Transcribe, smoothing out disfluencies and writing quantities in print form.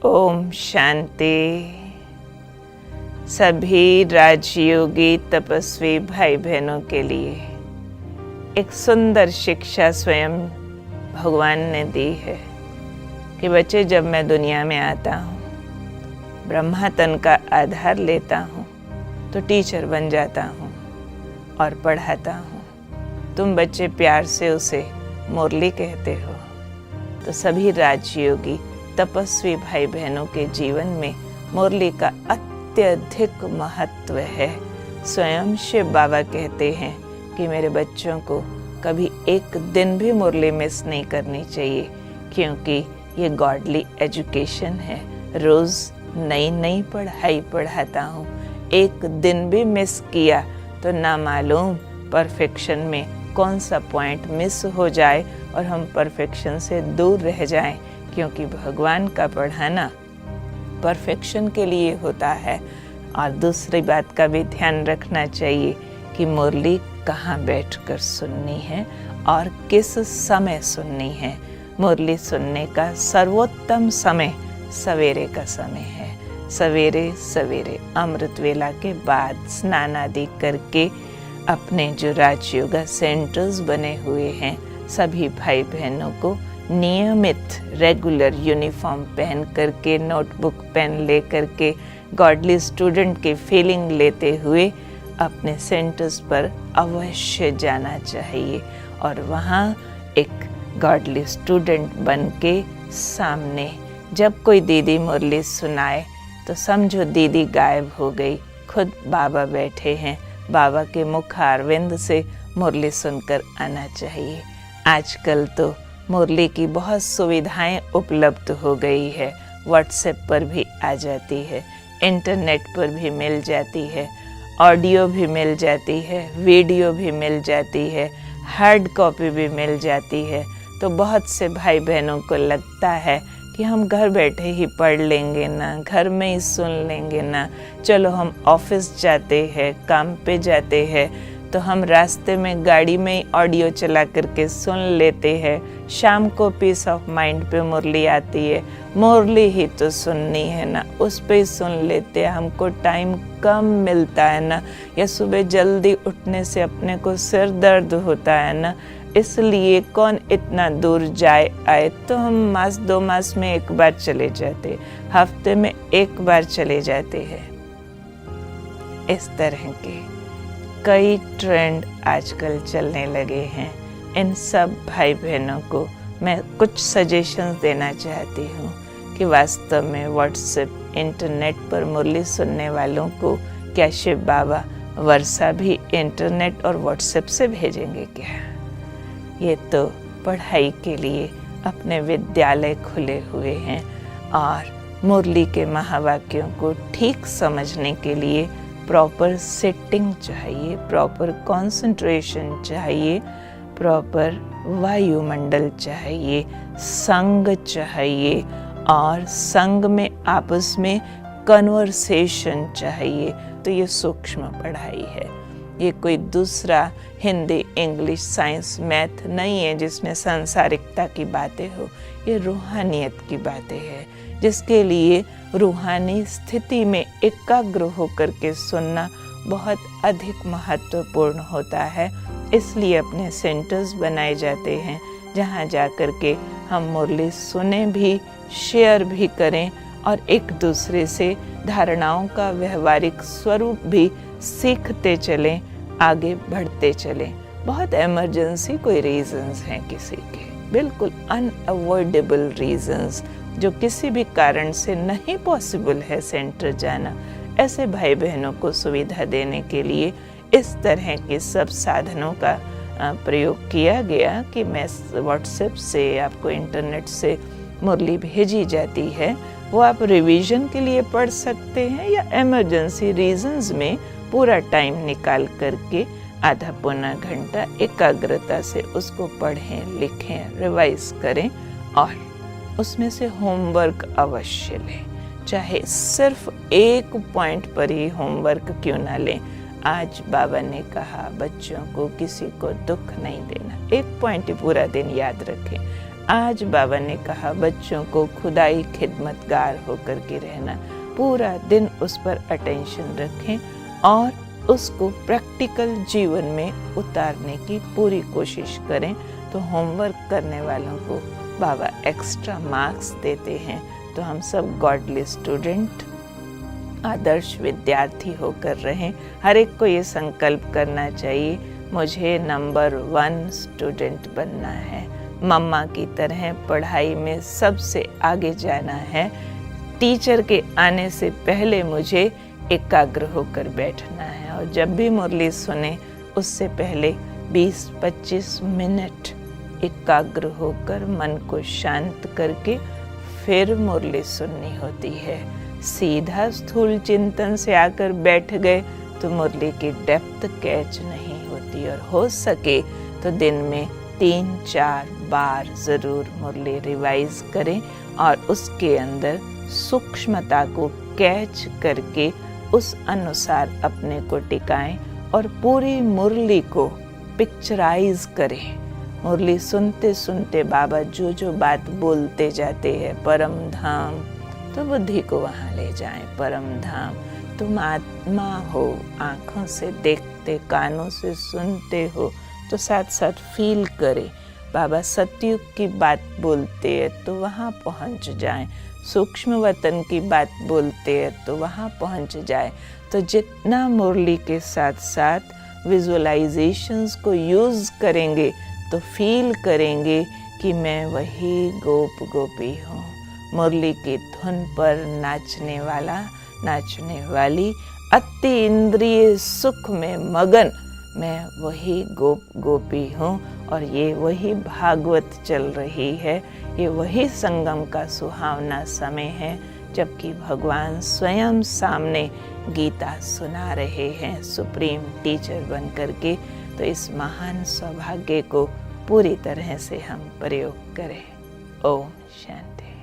ओम शांति। सभी राजयोगी तपस्वी भाई बहनों के लिए एक सुंदर शिक्षा स्वयं भगवान ने दी है कि बच्चे, जब मैं दुनिया में आता हूँ, ब्रह्मा तन का आधार लेता हूँ तो टीचर बन जाता हूँ और पढ़ाता हूँ। तुम बच्चे प्यार से उसे मुरली कहते हो। तो सभी राजयोगी तपस्वी भाई बहनों के जीवन में मुरली का अत्यधिक महत्व है। स्वयं शिव बाबा कहते हैं कि मेरे बच्चों को कभी एक दिन भी मुरली मिस नहीं करनी चाहिए, क्योंकि ये गॉडली एजुकेशन है। रोज़ नई नई पढ़ाई पढ़ाता हूँ। एक दिन भी मिस किया तो ना मालूम परफेक्शन में कौन सा पॉइंट मिस हो जाए और हम परफेक्शन से दूर रह जाएं, क्योंकि भगवान का पढ़ाना परफेक्शन के लिए होता है। और दूसरी बात का भी ध्यान रखना चाहिए कि मुरली कहाँ बैठकर सुननी है और किस समय सुननी है। मुरली सुनने का सर्वोत्तम समय सवेरे का समय है। सवेरे सवेरे अमृत वेला के बाद स्नान आदि करके अपने जो राजयोगा सेंटर्स बने हुए हैं, सभी भाई बहनों को नियमित रेगुलर यूनिफॉर्म पहन करके, नोटबुक पेन ले करके, गॉडली स्टूडेंट की फीलिंग लेते हुए अपने सेंटर्स पर अवश्य जाना चाहिए और वहाँ एक गॉडली स्टूडेंट बन के सामने जब कोई दीदी मुरली सुनाए तो समझो दीदी गायब हो गई, खुद बाबा बैठे हैं। बाबा के मुख अरविंद से मुरली सुनकर आना चाहिए। आजकल तो मुरली की बहुत सुविधाएं उपलब्ध हो गई है। व्हाट्सएप पर भी आ जाती है, इंटरनेट पर भी मिल जाती है, ऑडियो भी मिल जाती है, वीडियो भी मिल जाती है, हार्ड कॉपी भी मिल जाती है। तो बहुत से भाई बहनों को लगता है कि हम घर बैठे ही पढ़ लेंगे ना, घर में ही सुन लेंगे ना, चलो हम ऑफिस जाते हैं, काम पे जाते हैं तो हम रास्ते में गाड़ी में ही ऑडियो चला करके सुन लेते हैं। शाम को पीस ऑफ माइंड पे मुरली आती है, मुरली ही तो सुननी है ना, उस पे ही सुन लेते हैं। हमको टाइम कम मिलता है ना, या सुबह जल्दी उठने से अपने को सिर दर्द होता है ना, इसलिए कौन इतना दूर जाए आए। तो हम मास 2 मास में एक बार चले जाते, हफ्ते में एक बार चले जाते हैं। इस तरह के कई ट्रेंड आजकल चलने लगे हैं। इन सब भाई बहनों को मैं कुछ सजेशंस देना चाहती हूँ कि वास्तव में व्हाट्सएप इंटरनेट पर मुरली सुनने वालों को क्या शिव बाबा वर्षा भी इंटरनेट और व्हाट्सएप से भेजेंगे क्या? ये तो पढ़ाई के लिए अपने विद्यालय खुले हुए हैं और मुरली के महावाक्यों को ठीक समझने के लिए प्रॉपर सिटिंग चाहिए, प्रॉपर कंसंट्रेशन चाहिए, प्रॉपर वायुमंडल चाहिए, संग चाहिए और संग में आपस में कन्वर्सेशन चाहिए। तो ये सूक्ष्म पढ़ाई है। ये कोई दूसरा हिंदी, इंग्लिश, साइंस, मैथ नहीं है जिसमें सांसारिकता की बातें हो। ये रूहानियत की बातें हैं, जिसके लिए रूहानी स्थिति में एकाग्र होकर के सुनना बहुत अधिक महत्वपूर्ण होता है। इसलिए अपने सेंटर्स बनाए जाते हैं जहाँ जा कर के हम मुरली सुने भी, शेयर भी करें और एक दूसरे से धारणाओं का व्यवहारिक स्वरूप भी सीखते चलें, आगे बढ़ते चलें। बहुत इमरजेंसी कोई रीजंस हैं किसी के, बिल्कुल अनअवॉइडेबल रीजंस, जो किसी भी कारण से नहीं पॉसिबल है सेंटर जाना। ऐसे भाई बहनों को सुविधा देने के लिए इस तरह के सब साधनों का प्रयोग किया गया कि मैं व्हाट्सएप से, आपको इंटरनेट से मुरली भेजी जाती है। वो आप रिवीजन के लिए पढ़ सकते हैं या इमरजेंसी रीजंस में पूरा टाइम निकाल करके आधा पौना घंटा एकाग्रता से उसको पढ़ें, लिखें, रिवाइज करें और उसमें से होमवर्क अवश्य लें। चाहे सिर्फ एक पॉइंट पर ही होमवर्क क्यों ना लें। आज बाबा ने कहा बच्चों को किसी को दुख नहीं देना, एक पॉइंट ही पूरा दिन याद रखें। आज बाबा ने कहा बच्चों को खुदाई खिदमतगार होकर के रहना, पूरा दिन उस पर अटेंशन रखें और उसको प्रैक्टिकल जीवन में उतारने की पूरी कोशिश करें। तो होमवर्क करने वालों को बाबा एक्स्ट्रा मार्क्स देते हैं। तो हम सब गॉडली स्टूडेंट, आदर्श विद्यार्थी होकर रहें। हर एक को ये संकल्प करना चाहिए, मुझे नंबर 1 स्टूडेंट बनना है, मम्मा की तरह पढ़ाई में सबसे आगे जाना है, टीचर के आने से पहले मुझे एकाग्र होकर बैठना है। और जब भी मुरली सुने उससे पहले 20-25 मिनट एकाग्र होकर मन को शांत करके फिर मुरली सुननी होती है। सीधा स्थूल चिंतन से आकर बैठ गए तो मुरली की डेप्थ कैच नहीं होती। और हो सके तो दिन में 3-4 बार ज़रूर मुरली रिवाइज करें और उसके अंदर सूक्ष्मता को कैच करके उस अनुसार अपने को टिकाएं और पूरी मुरली को पिक्चराइज करें। मुरली सुनते सुनते बाबा जो जो बात बोलते जाते हैं, परम धाम, तो बुद्धि को वहाँ ले जाएं। परम धाम, तुम आत्मा हो, आँखों से देखते, कानों से सुनते हो, तो साथ साथ फील करें। बाबा सतयुग की बात बोलते हैं तो वहाँ पहुँच जाएं। सूक्ष्म वतन की बात बोलते हैं तो वहाँ पहुँच जाए। तो जितना मुरली के साथ साथ विजुअलाइजेशंस को यूज़ करेंगे तो फील करेंगे कि मैं वही गोप गोपी हूँ। मुरली की धुन पर नाचने वाला, नाचने वाली, अति इंद्रिय सुख में मगन मैं वही गोप गोपी हूँ। और ये वही भागवत चल रही है, ये वही संगम का सुहावना समय है जबकि भगवान स्वयं सामने गीता सुना रहे हैं सुप्रीम टीचर बन करके। तो इस महान सौभाग्य को पूरी तरह से हम प्रयोग करें। ओम शांति।